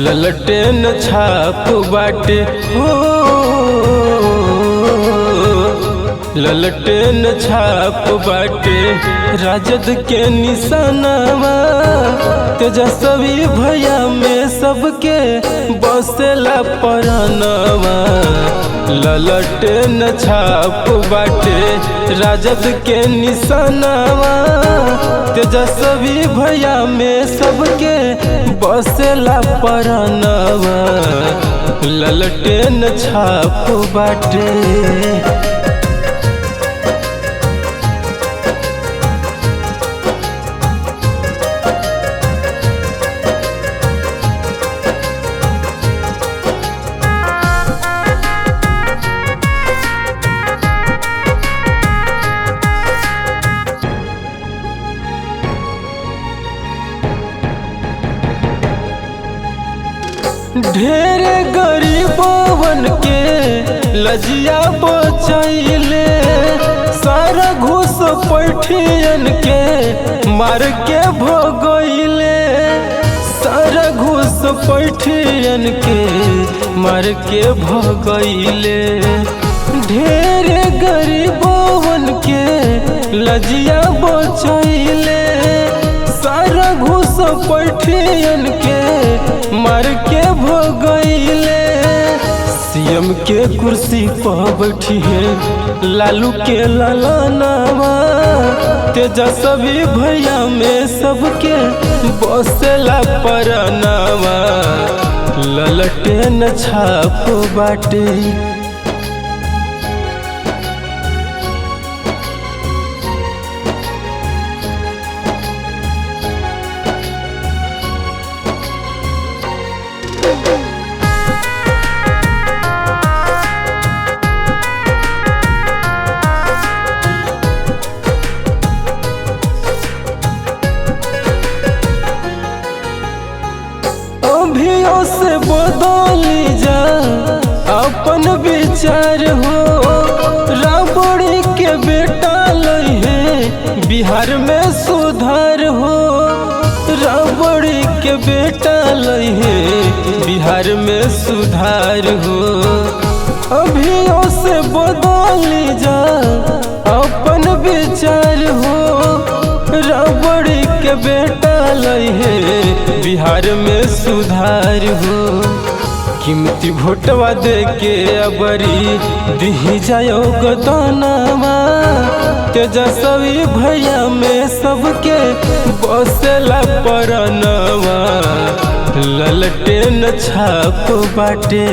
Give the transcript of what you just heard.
ललटेन छाप बाटे हो, ललटेन छाप बाटे राजद के निशानवा। तेजस्वी भैया में सबके बसेला परनवा। ललटेन छाप बाटे राजद के निशानवा। तेजस्वी भैया में सबके बसेला परनवा। ललटेन छाप बाटे। ढेरे गरीबवन के लजिया बचैले। सारा घूस पैठियन के मार के भगैले। सारा घूस पैठियन के मार के भगैले। ढेरे गरीबवन के लजिया बचैले। सारा घूस पैठियन के मार के भगैले। सीएम के कुर्सी पर बैठी है लालू के ललनवा। तेजस्वी भैया में सबके बसेला परनवा। ललटेन छाप बाटे। अभियो से बदली जा अपन विचार हो। राबड़ी के बेटा लइहे बिहार में सुधार हो। राबड़ी के बेटा लइहे बिहार में सुधार हो। अभियो से बदली जा अपन विचार हो। राबड़ी के बेटा लइहे बिहार में सुधार हो। कीमती भोटवा दे के अबरी दिही जायो गदनवा। तेजस्वी भैया में सबके बसेला परनवा। ललटेन छाप बाटे।